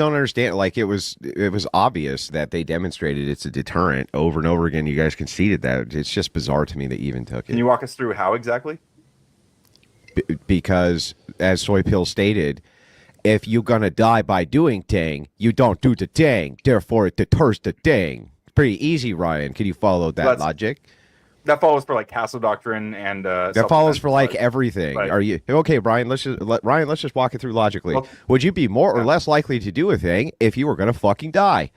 don't understand. Like it was obvious that they demonstrated it's a deterrent over and over again. You guys conceded that. It's just bizarre to me that you even took it. Can you walk us through how exactly? Because as Soy Pill stated, if you're gonna die by doing thing, you don't do the thing. Therefore, it deters the thing. Pretty easy, Ryan. Can you follow that logic? That follows for like castle doctrine and that follows for like everything. But, Are you okay, Brian? Let's just walk it through logically. Well, would you be more or less likely to do a thing if you were gonna fucking die?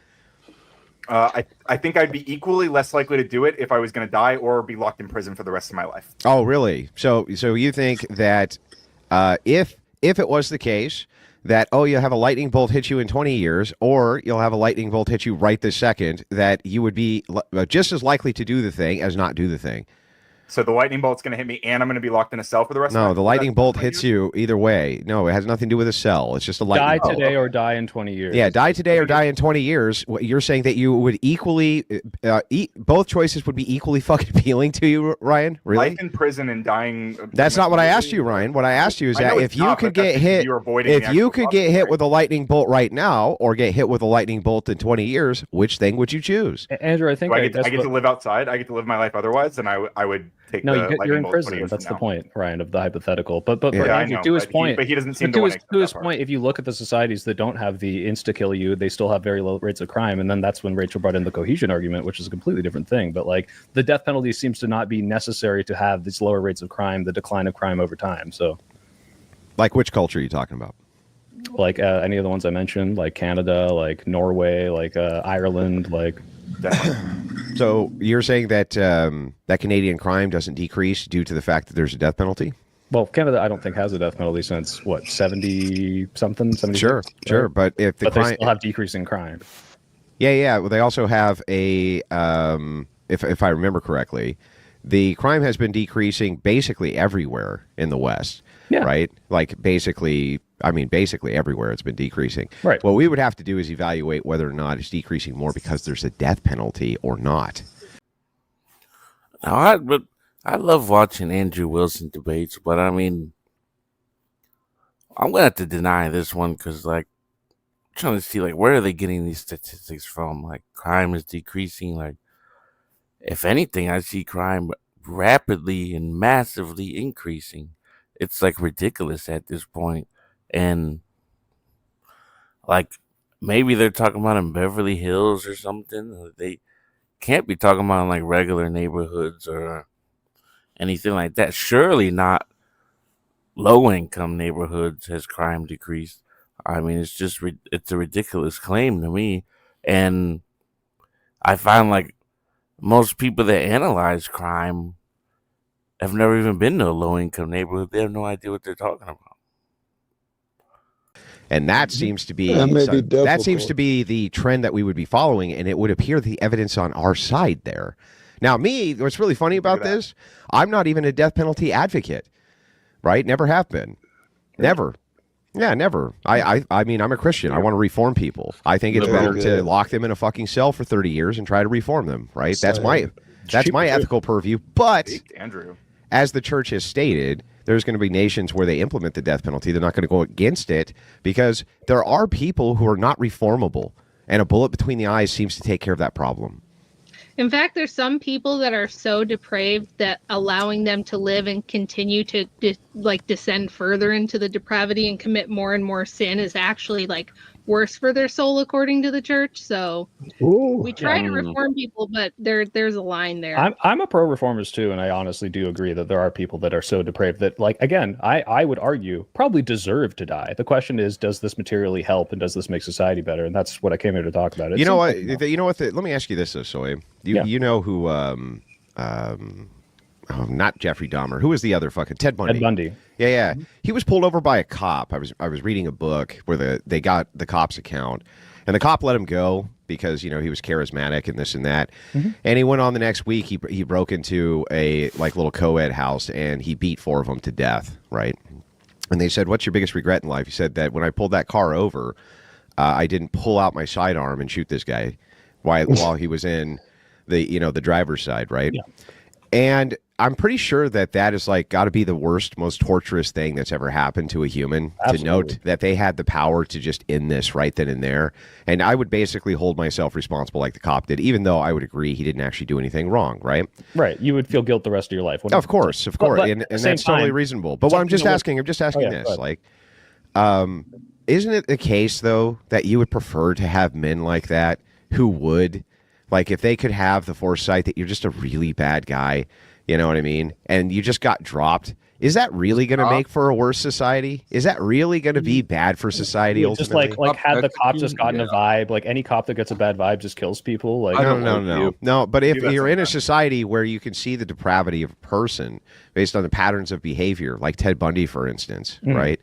I think I'd be equally less likely to do it if I was going to die or be locked in prison for the rest of my life. Oh, really? So you think that if it was the case that you'll have a lightning bolt hit you in 20 years, or you'll have a lightning bolt hit you right this second, that you would be just as likely to do the thing as not do the thing? So the lightning bolt's going to hit me, and I'm going to be locked in a cell for the rest of my life? No, the lightning bolt hits you either way. No, it has nothing to do with a cell. It's just a lightning bolt. Die today or die in 20 years. Yeah, die today or die in 20 years. You're saying that you would equally, both choices would be equally fucking appealing to you, Ryan? Really? Life in prison and dying. That's not what I asked you, Ryan. What I asked you is that if you could get hit, with a lightning bolt right now, or get hit with a lightning bolt in 20 years, which thing would you choose? Andrew, I think I get to live outside. I get to live my life otherwise, then I would take you're in prison. That's the point, Ryan, of the hypothetical. But Andrew, to his point, he doesn't seem to his point, if you look at the societies that don't have the insta-kill you, they still have very low rates of crime. And then that's when Rachel brought in the cohesion argument, which is a completely different thing. But like the death penalty seems to not be necessary to have these lower rates of crime, the decline of crime over time. So, like which culture are you talking about? Like any of the ones I mentioned, like Canada, like Norway, like Ireland, like. So you're saying that that Canadian crime doesn't decrease due to the fact that there's a death penalty? Well, Canada, I don't think has a death penalty since what 70 something. 76, sure. But if they still have decreasing crime. Yeah. Well, they also have a if I remember correctly, the crime has been decreasing basically everywhere in the West. Yeah. Right. Like basically everywhere it's been decreasing. Right. What we would have to do is evaluate whether or not it's decreasing more because there's a death penalty or not. Now, I love watching Andrew Wilson debates, but I mean, I'm gonna have to deny this one because, like, I'm trying to see like where are they getting these statistics from? Like, crime is decreasing. Like, if anything, I see crime rapidly and massively increasing. It's like ridiculous at this point. And like maybe they're talking about in Beverly Hills or something. They can't be talking about in like regular neighborhoods or anything like that. Surely not low income neighborhoods has crime decreased. I mean, it's a ridiculous claim to me. And I find like most people that analyze crime have never even been to a low income neighborhood. They have no idea what they're talking about. And that seems to be the trend that we would be following, and it would appear the evidence on our side there. Now, what's really funny about this, I'm not even a death penalty advocate, right? Never have been. Never. Yeah, never. I mean, I'm a Christian. I want to reform people. I think it's better to lock them in a fucking cell for 30 years and try to reform them, right? That's my ethical purview. But Andrew, as the church has stated, there's going to be nations where they implement the death penalty. They're not going to go against it because there are people who are not reformable, and a bullet between the eyes seems to take care of that problem. In fact, there's some people that are so depraved that allowing them to live and continue to descend further into the depravity and commit more and more sin is actually like worse for their soul, according to the church. So we try to reform people, but there's a line there. I'm a pro reformers too, and I honestly do agree that there are people that are so depraved that, like, again, I would argue probably deserve to die. The question is, does this materially help, and does this make society better? And that's what I came here to talk about. You know what? Let me ask you this, though, Soy. You know who? Not Jeffrey Dahmer. Who was the other fucking Ted Bundy? Ted Bundy. Yeah. He was pulled over by a cop. I was reading a book where they got the cop's account, and the cop let him go because he was charismatic and this and that. Mm-hmm. And he went on the next week. He broke into a little co-ed house and he beat 4 of them to death. Right. And they said, "What's your biggest regret in life?" He said that when I pulled that car over, I didn't pull out my sidearm and shoot this guy while he was in the driver's side. Right. Yeah. And I'm pretty sure that is like got to be the worst, most torturous thing that's ever happened to a human. Absolutely. To note that they had the power to just end this right then and there. And I would basically hold myself responsible like the cop did, even though I would agree he didn't actually do anything wrong, right? Right. You would feel guilt the rest of your life. Of course. But And that's totally reasonable. But what I'm just asking this, like, isn't it the case, though, that you would prefer to have men like that who would, like, if they could have the foresight that you're just a really bad guy, you know what I mean? And you just got dropped. Is that really going to make for a worse society? Is that really going to be bad for society ultimately? Just like had the cop just gotten a vibe, like any cop that gets a bad vibe just kills people. Like No. But if you're in a society where you can see the depravity of a person based on the patterns of behavior, like Ted Bundy, for instance, right?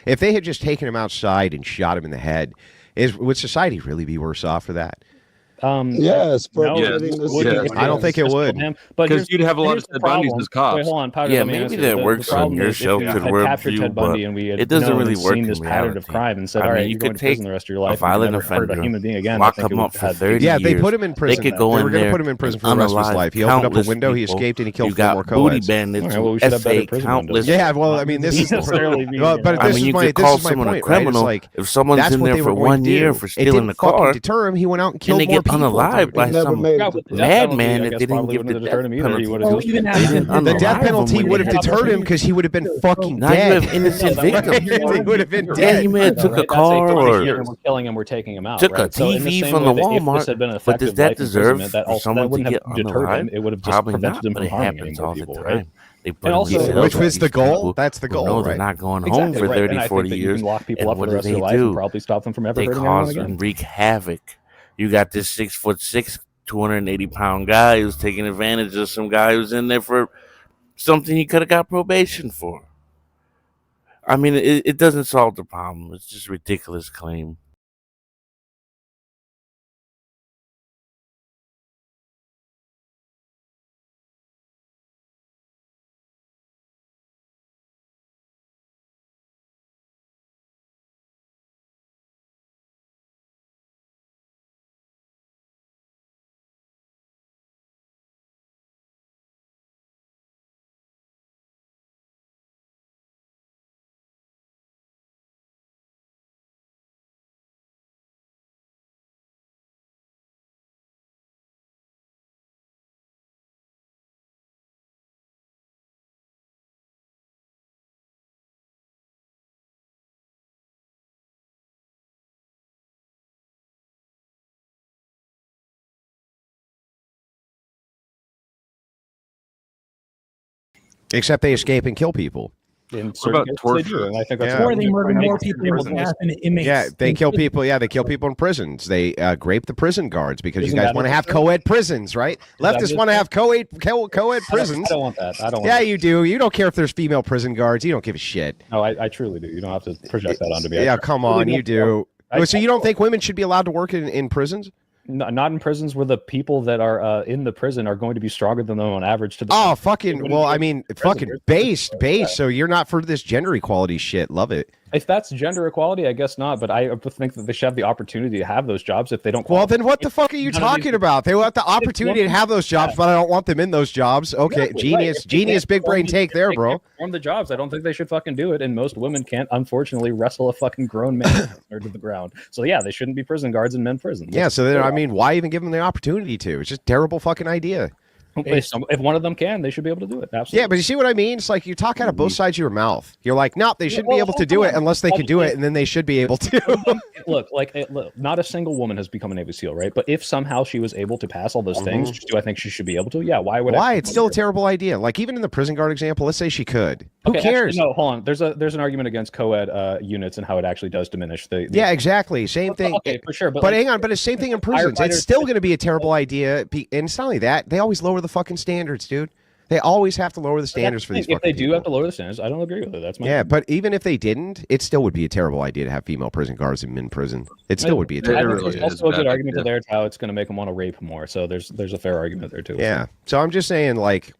If they had just taken him outside and shot him in the head, would society really be worse off for that? Yes, no, I don't think it would. Because you'd have a lot of Ted Bundys as cops. Wait, hold on, Powder, Yeah, maybe that works on your show because because we're we're captured Ted Bundy and we had it doesn't really work seen in this pattern of reality. crime and said, I all mean, right, you you're going could to prison take the rest of your life. a violent If you never hurt offender, a human being again. lock I think him it up would for have 30 Yeah, they years. put him in prison. They could go They in were going to there put him in prison for the rest of his unalive life. He opened up a countless window, he people. escaped, and he killed You 4 more got booty co-eds. bandits, All right, well, we should have better SA prison countless. Yeah, well, I mean, this is necessarily mean, but you know. this I mean, is you my could call this is my someone a point, right? It's criminal like if someone's that's in what there they for were going 1 to year do. for It stealing didn't a fucking car. deter him. He went out and And killed they more get people. unalived by never some made Yeah, it. but the death madman penalty, I that guess, didn't probably give the wouldn't have death deterred him either. He penalty. would have Well, just even They after didn't The unalive death him penalty when would they have had deterred him him. because he would have been fucking Now you have dead. innocent victims. He would have been Yeah, dead. he may have took a Right, car that's or we're killing him, we're taking him out. took a right? So in the TV same from way the that if Walmart, this had been an but does effective that life deserve imprisonment, that for also someone that wouldn't to have get deterred him. unalive? It would have just Probably prevented not, him but from it harming any happens more all the people, time. right? They put And in also- these cells Which with was the these goal? people That's the who goal, know they're right? not going home Exactly, for right. 30, And I 40 think that you years. can lock people And up for what the do rest of they their life and do? probably stop them from ever They hurting anyone cause again. and wreak havoc. You got this 6'6", 280-pound guy who's taking advantage of some guy who's in there for something he could have got probation for. I mean, it doesn't solve the problem. It's just a ridiculous claim. Except they escape and kill people. In What certain about cases, torture? they do, and I think that's Yeah. Or they murder makes more people prison than inmates. Yeah, they kill people. Yeah, they kill people in prisons. They grape the prison guards because Isn't you guys that want to what have it is? co-ed prisons, right? Leftists want to have co-ed prisons. I don't want that. I don't want Yeah, that. you do. You don't care if there's female prison guards. You don't give a shit. No, I truly do. You don't have to project that onto me. Yeah, come on, you do. I- So you don't think women should be allowed to work in prisons? Not in prisons where the people that are in the prison are going to be stronger than them on average. To the Oh, fucking. Well, I mean, fucking prisoners. base. So you're not for this gender equality shit. Love it. If that's gender equality, I guess not. But I think that they should have the opportunity to have those jobs if they don't. Well, then what the fuck are you None of these- talking about? They want the opportunity to have those jobs, but I don't want them in those jobs. Okay, Exactly, genius, right. If they genius, can't big brain perform take there, if they bro. can't perform the jobs. I don't think they should fucking do it. And most women can't, unfortunately, wrestle a fucking grown man to the ground. So yeah, they shouldn't be prison guards in men prisons. Yeah, so then I mean, why even give them the opportunity to? It's just a terrible fucking idea. If one of them can, they should be able to do it. Absolutely. Yeah, but you see what I mean? It's like you talk out of both sides of your mouth. You're like, nope, they shouldn't be able to do it unless they can do it, and then they should be able to. Look, not a single woman has become a Navy SEAL, right? But if somehow she was able to pass all those things, do I think she should be able to? Yeah. Why would? Why? It's still a terrible idea. Like even in the prison guard example, let's say she could. Who cares? Actually, no, hold on. There's an argument against co-ed units and how it actually does diminish the. Yeah, exactly. Same thing. Okay, for sure. But like, hang on, but it's the same thing in prisons. It's firefighters- still going to be a terrible idea. And it's not only that, they always lower the fucking standards, dude. They always have to lower the standards for these If they fucking do people. have to lower the standards, I don't agree with it. That's my Yeah, but even if they didn't, it still would be a terrible idea to have female prison guards in men prison. It still would be a I terrible think really there's is also a bad good argument idea. to there how it's going to make them want to rape more. So there's a fair argument there too. Yeah. So I'm just saying, like,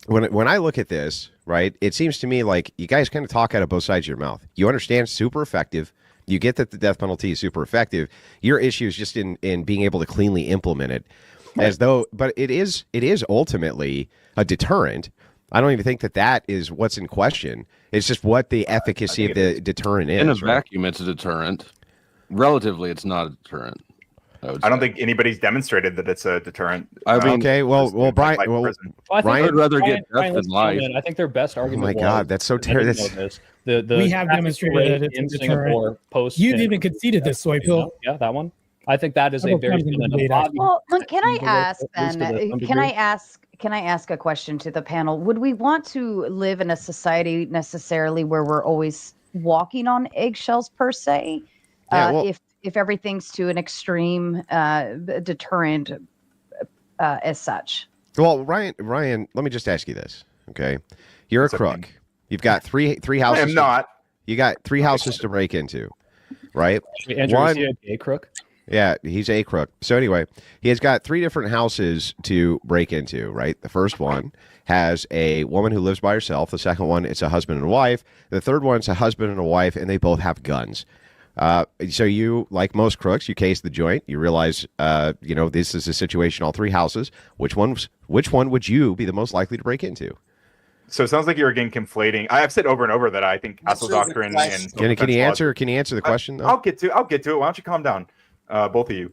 when I look at this, right, it seems to me like you guys kind of talk out of both sides of your mouth. You understand it's super effective. You get that the death penalty is super effective. Your issue is just in being able to cleanly implement it. but it is ultimately a deterrent. I don't even think that is what's in question. It's just what the efficacy of the deterrent is. In a vacuum, it's a deterrent. Relatively, it's not a deterrent. I don't think anybody's demonstrated that it's a deterrent. I mean, okay, well, Brian, Ryan would rather get death than life. I think their best argument. Oh my God, that's so terrible. We have demonstrated that it's in a Singapore deterrent. post. You've even conceded this, soy pill. Yeah, that one. I think that is a very well. Can I ask then? Can I ask a question to the panel? Would we want to live in a society necessarily where we're always walking on eggshells per se? If everything's to an extreme deterrent as such. Well, Ryan, let me just ask you this, okay? You're a crook. You've got three houses. I am not. You got 3 houses to break into, right? Andrew, is he a crook? Yeah, he's a crook. So anyway, he has got 3 different houses to break into, right? The first one has a woman who lives by herself. The second one, it's a husband and a wife. The third one's a husband and a wife, and they both have guns. So you, like most crooks, you case the joint. You realize, this is a situation. All 3 houses. Which one would you be the most likely to break into? So it sounds like you're again conflating. I have said over and over that I think castle doctrine and can you answer the question though? I'll get to it. Why don't you calm down, both of you?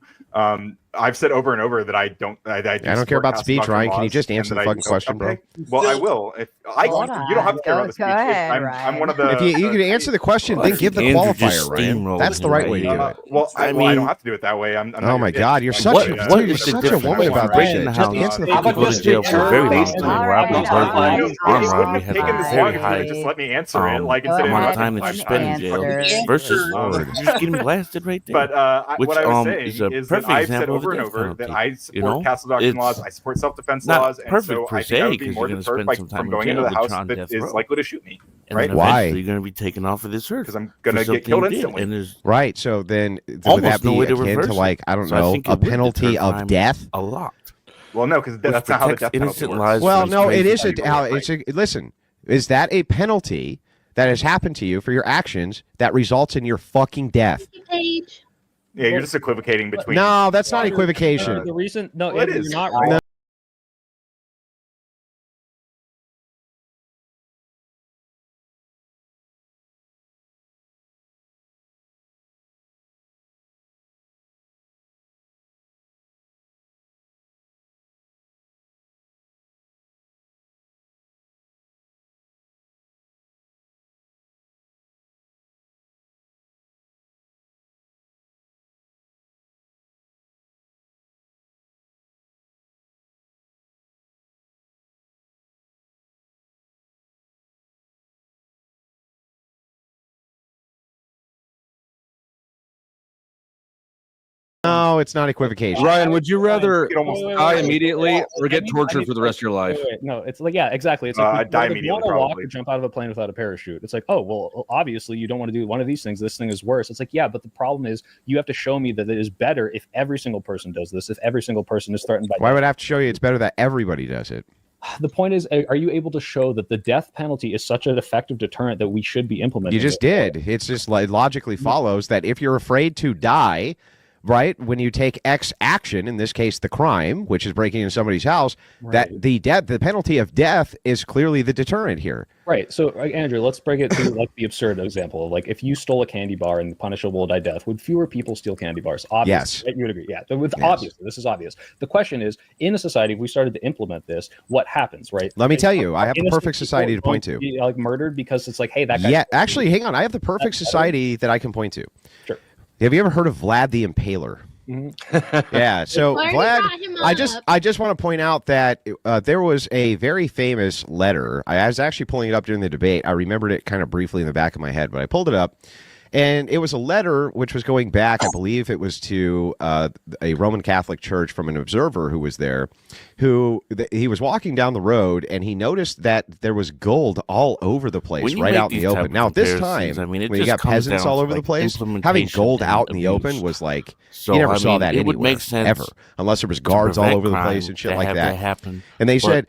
I've said over and over that I don't care about speech, Ryan. Can you just answer the fucking question, bro? Well, I will. You don't have to care about the speech. I'm one of the. If you can answer the question, then give the qualifier, Ryan. That's the right way to do it. Well, I don't have to do it that way. Oh my God, you're such a woman about this shit. Just answer the fucking question. Just let me answer it. Like instead of amount of time that you spend in jail versus just getting blasted right there. But what I was saying is that I've said over and over that I support castle doctrine laws, I support self-defense laws, and so I think I would be more deterred from going into the house that is likely to shoot me. Right? Why? You're going to be taken off of this earth because I'm going to get killed instantly. Right. So then would that be akin to like a penalty of death? A lot. Well, no, because that's not how the death penalty works. Well, no, it is listen. Is that a penalty that has happened to you for your actions that results in your fucking death? Yeah, you're just equivocating between. No, that's not equivocation. The reason, no, it is not right. No. No, it's not equivocation. Ryan, would you rather die immediately or get tortured for the rest of your life? No, it's like, yeah, exactly. It's like die immediately, probably. Or jump out of a plane without a parachute. It's like, oh, well, obviously you don't want to do one of these things. This thing is worse. It's like, yeah, but the problem is you have to show me that it is better if every single person does this, if every single person is threatened by. Why would I have to show you it's better that everybody does it? The point is, are you able to show that the death penalty is such an effective deterrent that we should be implementing? You just did. It's just logically follows that if you're afraid to die, right, when you take X action, in this case the crime, which is breaking into somebody's house, that the penalty of death is clearly the deterrent here. Right. So, Andrew, let's break it to like the absurd example of like if you stole a candy bar and punishable by death, would fewer people steal candy bars? Obviously, yes. Right? You would agree. Yeah. Obviously, this is obvious. The question is, in a society, if we started to implement this, what happens, right? Let me tell you, I have the perfect society to point to. Be, like murdered because it's like, hey, that guy. Yeah, actually, hang on. I have the perfect society that I can point to. Sure. Have you ever heard of Vlad the Impaler? Mm-hmm. Yeah, so Vlad, I just want to point out that there was a very famous letter. I was actually pulling it up during the debate. I remembered it kind of briefly in the back of my head, but I pulled it up. And it was a letter which was going back, I believe it was to a Roman Catholic church from an observer who was there, he was walking down the road and he noticed that there was gold all over the place, right out in the open. Now, at this time, when you got peasants all over the place, having gold out in the open was like, you never saw that anywhere, ever, unless there was guards all over the place and shit like that. And they said,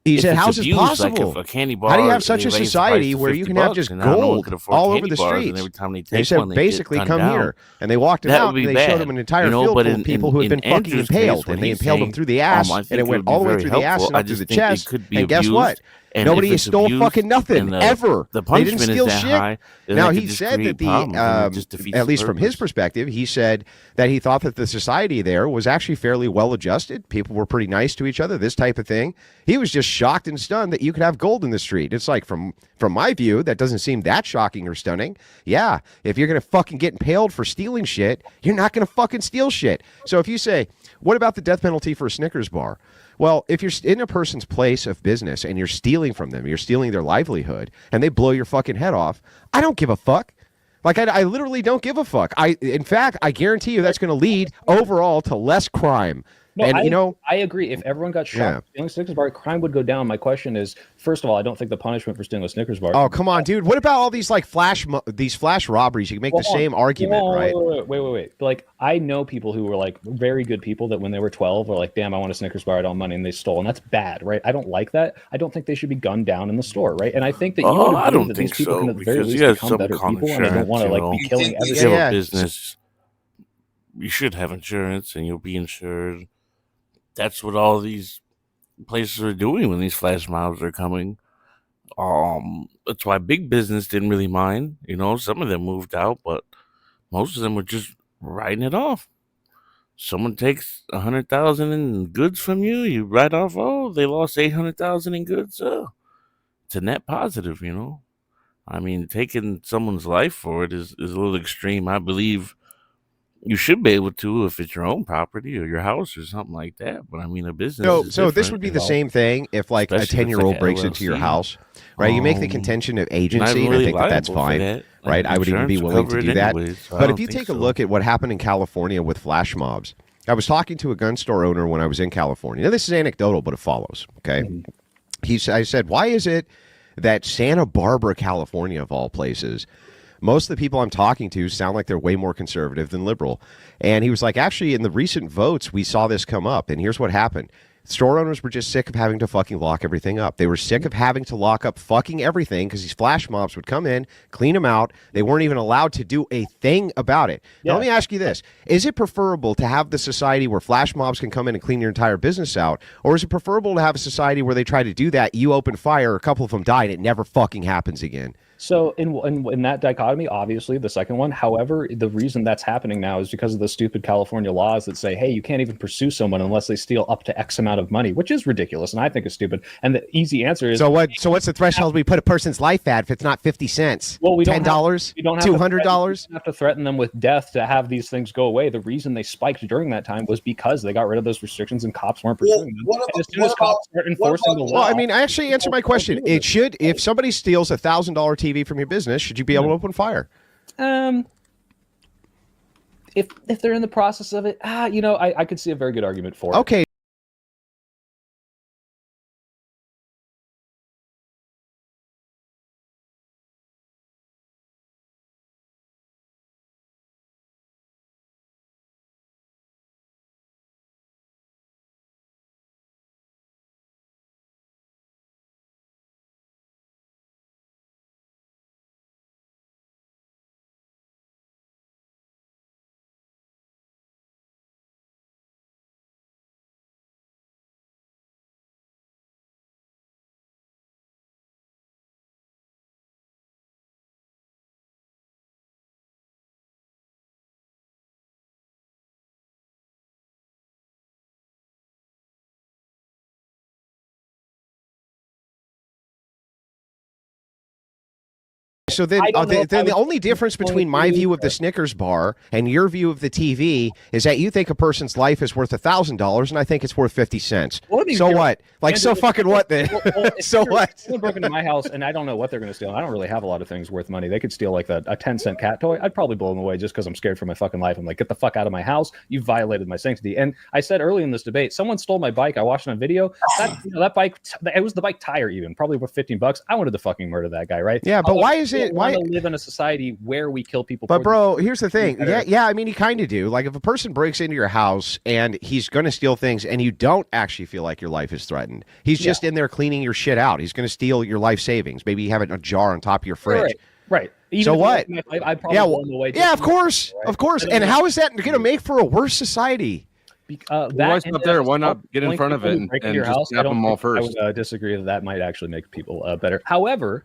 He said, how's this possible? Like a candy bar, how do you have such a society where you can have just gold all over the streets? Every time they said, basically, come here. And they walked him out, and they showed him an entire field full of people who had been fucking impaled. And they impaled him through the ass, and it went all the way through the ass and up through the chest. And guess what? Nobody stole fucking nothing ever. They didn't steal shit. Now, he said that at least from his perspective, he said that he thought that the society there was actually fairly well adjusted. People were pretty nice to each other, this type of thing. He was just shocked and stunned that you could have gold in the street. It's like, from my view, that doesn't seem that shocking or stunning. Yeah, if you're going to fucking get impaled for stealing shit, you're not going to fucking steal shit. So if you say, what about the death penalty for a Snickers bar? Well, if you're in a person's place of business and you're stealing from them, you're stealing their livelihood, and they blow your fucking head off, I don't give a fuck. Like, I literally don't give a fuck. In fact, I guarantee you that's going to lead overall to less crime. No, and, I agree. If everyone got shot for stealing a Snickers bar, crime would go down. My question is, first of all, I don't think the punishment for stealing a Snickers bar. Oh, come on, dude. What about all these like flash robberies? You can make the same argument, right? Wait. Like, I know people who were like very good people that when they were 12 were like, damn, I want a Snickers bar, I don't have money, and they stole. And that's bad, right? I don't like that. I don't think they should be gunned down in the store, right? And I think that you would agree that these people can at the very least become better people, and they don't want to like be killing everyone. Business. You should have insurance, and you'll be insured. That's what all these places are doing when these flash mobs are coming. That's why big business didn't really mind. Some of them moved out, but most of them were just writing it off. Someone takes 100,000 in goods from you, you write off. Oh, they lost 800,000 in goods. It's a net positive, I mean, taking someone's life for it is a little extreme. I believe you should be able to if it's your own property or your house or something like that. But I mean, a business. So this would be the same thing if like a 10-year-old breaks into your house, right? You make the contention of agency, and I think that's fine, right? I would even be willing to do that. But if you take a look at what happened in California with flash mobs, I was talking to a gun store owner when I was in California. Now, this is anecdotal, but it follows. Okay, I said, why is it that Santa Barbara, California, of all places, most of the people I'm talking to sound like they're way more conservative than liberal? And he was like, actually, in the recent votes, we saw this come up. And here's what happened. Store owners were just sick of having to fucking lock everything up. They were sick of having to lock up fucking everything because these flash mobs would come in, clean them out. They weren't even allowed to do a thing about it. Now, let me ask you this. Is it preferable to have the society where flash mobs can come in and clean your entire business out? Or is it preferable to have a society where they try to do that, you open fire, a couple of them die, and it never fucking happens again? So in that dichotomy, obviously the second one. However, the reason that's happening now is because of the stupid California laws that say, hey, you can't even pursue someone unless they steal up to X amount of money, which is ridiculous and I think is stupid. And the easy answer is, so what's the threshold we put a person's life at if it's not 50 cents? Well, we don't $10, we don't have $200. Have to threaten them with death to have these things go away. The reason they spiked during that time was because they got rid of those restrictions and cops weren't pursuing them. And as soon as cops start enforcing the law, well, I mean, I actually answered my question. It should, if somebody steals $1,000 TV from your business, should you be able to open fire? If they're in the process of it, I could see a very good argument for it. Okay. So then the only difference between my view of the Snickers bar and your view of the TV is that you think a person's life is worth $1,000 and I think it's worth 50 cents. So what? Like, so fucking what then? So what? Someone broke into my house and I don't know what they're going to steal. I don't really have a lot of things worth money. They could steal like a 10-cent cat toy. I'd probably blow them away just because I'm scared for my fucking life. I'm like, get the fuck out of my house. You violated my sanctity. And I said early in this debate, someone stole my bike. I watched it on video. That bike, it was the bike tire even, probably worth $15. I wanted to fucking murder that guy, right? Yeah, but why is it want to live in a society where we kill people. But bro, here's the thing. Yeah. I mean, you kind of do. Like, if a person breaks into your house and he's going to steal things, and you don't actually feel like your life is threatened, he's just in there cleaning your shit out. He's going to steal your life savings. Maybe you have it in a jar on top of your fridge. Right. Even so what? I'd probably of course, right? Of course. And how is that going to make for a worse society? Why stop there? Why not get in front of it and just snap them all first? I would disagree that might actually make people better. However,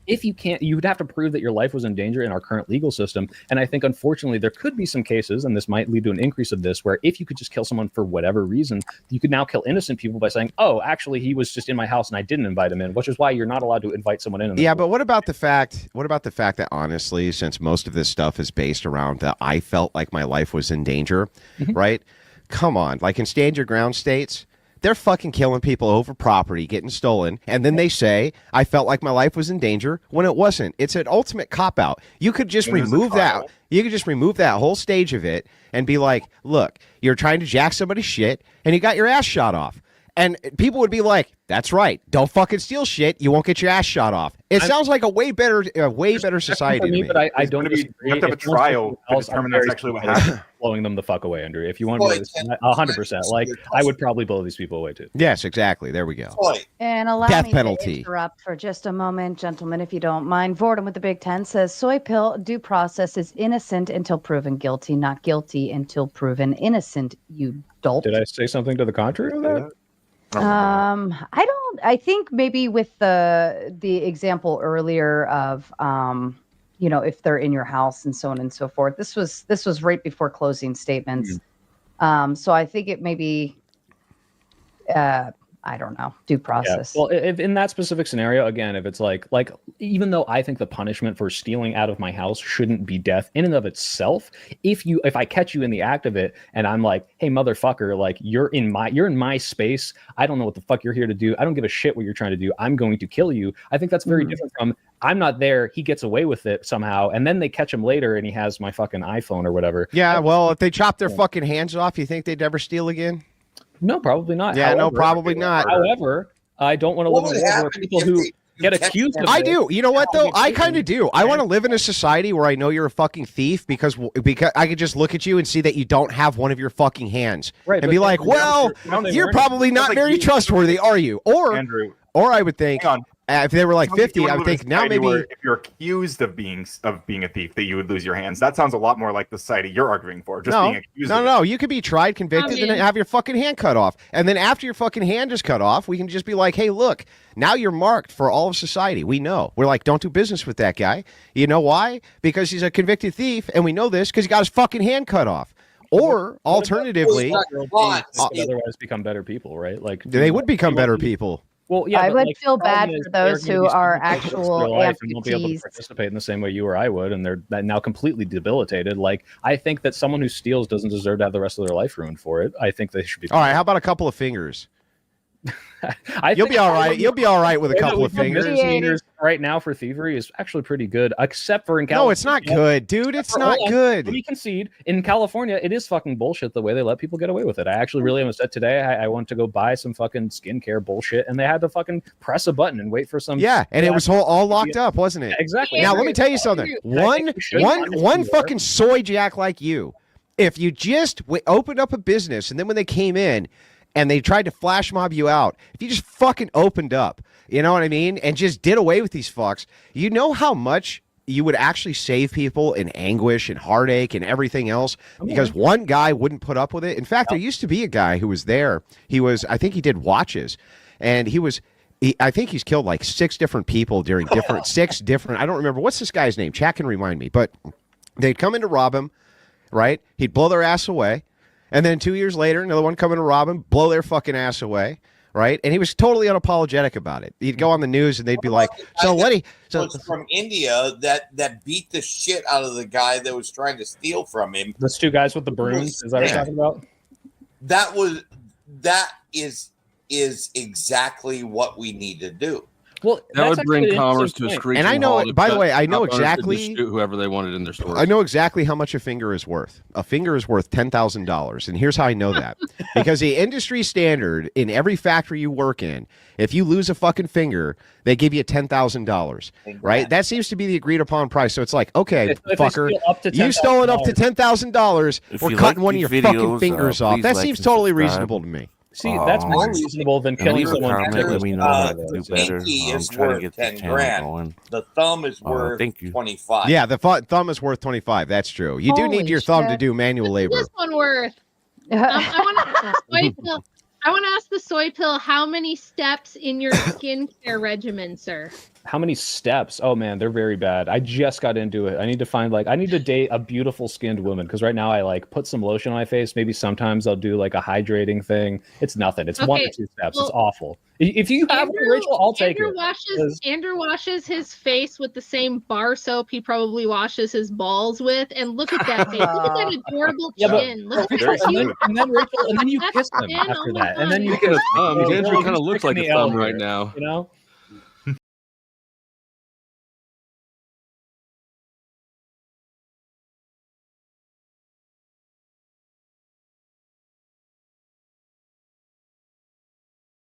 if you can't, you would have to prove that your life was in danger in our current legal system. And I think, unfortunately, there could be some cases, and this might lead to an increase of this, where if you could just kill someone for whatever reason, you could now kill innocent people by saying, "Oh, actually, he was just in my house and I didn't invite him in," which is why you're not allowed to invite someone in. Yeah, but what about the fact that honestly, since most of this stuff is based around that I felt like my life was in danger, right? Come on, like in stand your ground states, they're fucking killing people over property getting stolen, and then they say I felt like my life was in danger when it wasn't. It's an ultimate cop out. You could just remove that. You could just remove that whole stage of it and be like, look, you're trying to jack somebody's shit and you got your ass shot off. And people would be like, "That's right. Don't fucking steal shit. You won't get your ass shot off." It sounds like a way better society to me. But I don't disagree. You have to have a trial to determine that's actually what happened. Blowing them the fuck away, Andrew. If you want to, 100%. Like, I would probably blow these people away too. Yes, exactly. There we go. And allow Death me penalty. to interrupt for just a moment, gentlemen, if you don't mind. Vordon with the Big Ten says, "Soy pill due process is innocent until proven guilty, not guilty until proven innocent. You dolt." Did I say something to the contrary of that? I think maybe with the example earlier of if they're in your house and so on and so forth. This was right before closing statements. So I think it may be I don't know, due process. Yeah. Well, if in that specific scenario, again, if it's like even though I think the punishment for stealing out of my house shouldn't be death in and of itself, if I catch you in the act of it and I'm like, "Hey, motherfucker, like you're in my space. I don't know what the fuck you're here to do. I don't give a shit what you're trying to do. I'm going to kill you." I think that's very different from I'm not there. He gets away with it somehow, and then they catch him later, and he has my fucking iPhone or whatever. Yeah, well, if they chop their fucking hands off, you think they'd ever steal again? No, probably not. Yeah, no, probably not. However, I don't want to live in a world where people who get accused of I do. You know what, though? I kind of do. I want to live in a society where I know you're a fucking thief because I could just look at you and see that you don't have one of your fucking hands. Right, and be like, well, you're probably not very trustworthy, are you? Or, Andrew, or I would think... if they were like 50, I would think now maybe if you're accused of being a thief, that you would lose your hands. That sounds a lot more like the society you're arguing for. Just being accused. No. You could be tried, convicted, and have your fucking hand cut off. And then after your fucking hand is cut off, we can just be like, "Hey, look, now you're marked for all of society. We know." We're like, "Don't do business with that guy." You know why? Because he's a convicted thief, and we know this because he got his fucking hand cut off. Or alternatively, otherwise become better people, right? Like they would become better people. Well, yeah, I would feel bad for those who are actual amputees. And won't be able to participate in the same way you or I would, and they're now completely debilitated. Like, I think that someone who steals doesn't deserve to have the rest of their life ruined for it. I think they should be. All right, how about a couple of fingers? You'll be all right. You'll be all right with a couple of fingers. Right now for thievery is actually pretty good, except for in California. No, it's not good, dude. It's not good. Let me concede. In California, it is fucking bullshit the way they let people get away with it. I actually really upset today. I went to go buy some fucking skincare bullshit, and they had to fucking press a button and wait for some. Yeah, and it was all locked up, wasn't it? Exactly. Now let me tell you something. One fucking soy jack like you, if you just opened up a business, and then when they came in and they tried to flash mob you out, if you just fucking opened up, you know what I mean, and just did away with these fucks, you know how much you would actually save people in anguish and heartache and everything else because one guy wouldn't put up with it. In fact, there used to be a guy who was there. I think he did watches, and I think he's killed like six different people during six different, I don't remember. What's this guy's name? Chat can remind me. But they'd come in to rob him, right? He'd blow their ass away. And then 2 years later, another one come in to rob him, blow their fucking ass away, right? And he was totally unapologetic about it. He'd go on the news and they'd be like, was from India that beat the shit out of the guy that was trying to steal from him. Those two guys with the brooms, is that what you're talking about? That is exactly what we need to do. Well, that would bring commerce to a screeching halt. And I know, by the way, I know exactly whoever they wanted in their store. I know exactly how much a finger is worth. A finger is worth $10,000, and here's how I know that: because the industry standard in every factory you work in, if you lose a fucking finger, they give you $10,000. Right? That seems to be the agreed upon price. So it's like, okay, fucker, you stole it up to $10,000. We're cutting one of your fucking fingers off. That seems totally reasonable to me. See, that's more reasonable than killing someone. Pinky is worth 10 grand. The thumb is worth 25. Yeah, the thumb is worth 25. That's true. You do need your thumb to do manual labor. What's this one worth? I want to ask the soy pill, how many steps in your skincare regimen, sir? How many steps? Oh man, they're very bad. I just got into it. I need to date a beautiful skinned woman, because right now I like put some lotion on my face. Maybe sometimes I'll do like a hydrating thing. It's nothing. It's 1 or 2 steps. Well, it's awful. If you have Andrew, Rachel, I'll take it. Andrew washes his face with the same bar soap he probably washes his balls with, and look at that face. Look at that adorable chin. Look at that and then Rachel, and then you kiss him after that, and then you get a thumb. Andrew kind of looks like a thumb right now. You know.